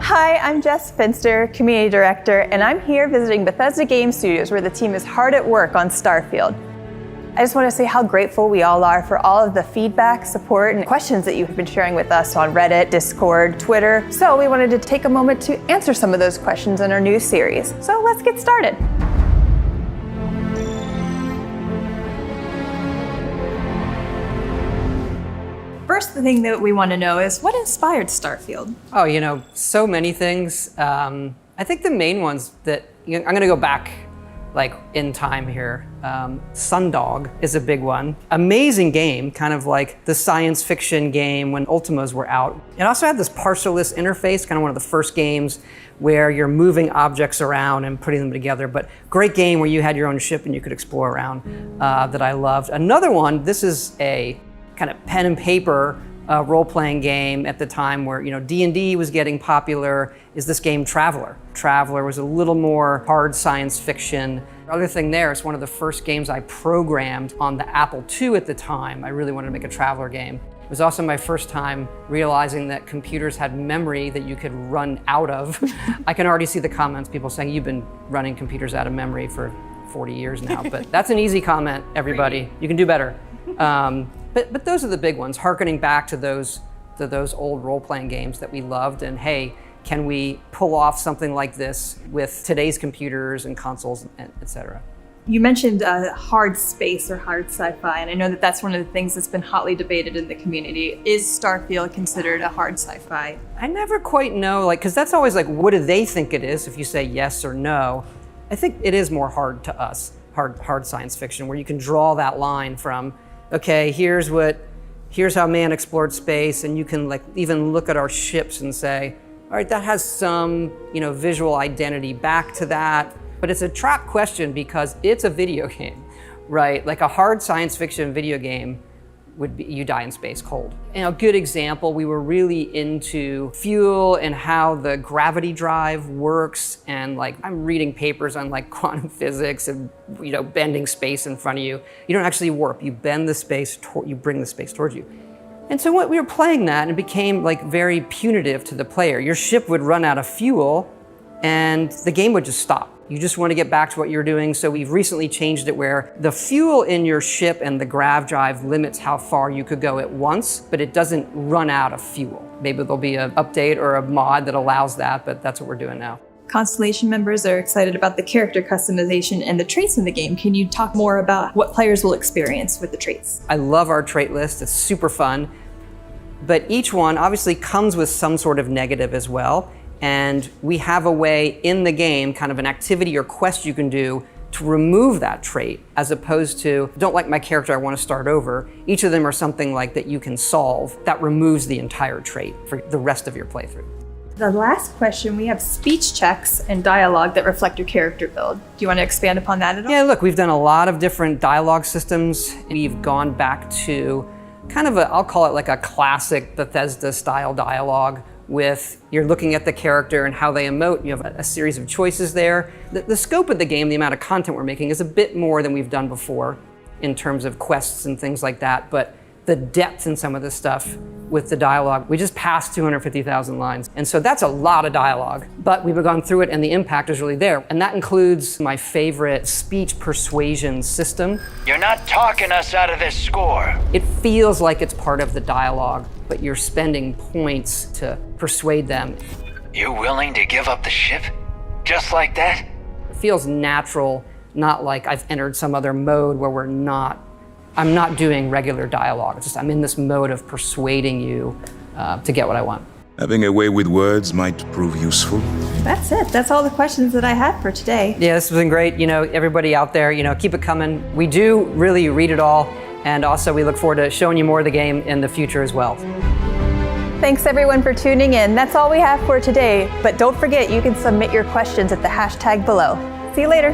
Hi, I'm Jess Finster, Community Director, and I'm here visiting Bethesda Game Studios, where the team is hard at work on Starfield. I just want to say how grateful we all are for all of the feedback, support, and questions that you have been sharing with us on Reddit, Discord, Twitter. So we wanted to take a moment to answer some of those questions in our new series. So let's get started. First thing that we want to know is what inspired Starfield? Oh, so many things. I think the main ones that, I'm going to go back in time here. Sundog is a big one. Amazing game, kind of like the science fiction game when Ultimas were out. It also had this partialist interface, kind of one of the first games where you're moving objects around and putting them together, but great game where you had your own ship and you could explore around that I loved. Another one, this is a kind of pen and paper role-playing game at the time where D&D was getting popular, is this game Traveler. Traveler was a little more hard science fiction. The other thing there, it's one of the first games I programmed on the Apple II at the time. I really wanted to make a Traveler game. It was also my first time realizing that computers had memory that you could run out of. I can already see the comments, people saying, you've been running computers out of memory for 40 years now, but that's an easy comment, everybody. You can do better. But those are the big ones, hearkening back to those old role-playing games that we loved, and hey, can we pull off something like this with today's computers and consoles, et cetera. You mentioned hard space or hard sci-fi, and I know that that's one of the things that's been hotly debated in the community. Is Starfield considered a hard sci-fi? I never quite know, because that's always what do they think it is if you say yes or no. I think it is more hard to us, hard science fiction, where you can draw that line from, okay, here's how man explored space, and you can even look at our ships and say, all right, that has some visual identity back to that. But it's a trap question because it's a video game, right? Like a hard science fiction video game would be you die in space cold. And a good example, we were really into fuel and how the gravity drive works, and I'm reading papers on quantum physics and bending space in front of you. You don't actually warp, you bend the space, you bring the space towards you. And so when we were playing that, and it became very punitive to the player. Your ship would run out of fuel and the game would just stop. You just want to get back to what you're doing. So we've recently changed it where the fuel in your ship and the grav drive limits how far you could go at once, but it doesn't run out of fuel. Maybe there'll be an update or a mod that allows that, but that's what we're doing now. Constellation members are excited about the character customization and the traits in the game. Can you talk more about what players will experience with the traits? I love our trait list. It's super fun. But each one obviously comes with some sort of negative as well. And we have a way in the game, kind of an activity or quest you can do to remove that trait, as opposed to, don't like my character, I want to start over. Each of them are something that you can solve that removes the entire trait for the rest of your playthrough. The last question, we have speech checks and dialogue that reflect your character build. Do you want to expand upon that at all? Yeah, look, we've done a lot of different dialogue systems. We've gone back to kind of I'll call it a classic Bethesda style dialogue with you're looking at the character and how they emote. You have a series of choices there. The scope of the game, the amount of content we're making is a bit more than we've done before in terms of quests and things like that, but the depth in some of this stuff with the dialogue, we just passed 250,000 lines. And so that's a lot of dialogue, but we've gone through it and the impact is really there. And that includes my favorite speech persuasion system. You're not talking us out of this score. It feels like it's part of the dialogue, but you're spending points to persuade them. You willing to give up the ship? Just like that? It feels natural, not like I've entered some other mode where I'm not doing regular dialogue. It's just I'm in this mode of persuading you to get what I want. Having a way with words might prove useful. That's it. That's all the questions that I had for today. Yeah, this has been great. Everybody out there, keep it coming. We do really read it all. And also we look forward to showing you more of the game in the future as well. Thanks everyone for tuning in. That's all we have for today. But don't forget, you can submit your questions at the hashtag below. See you later.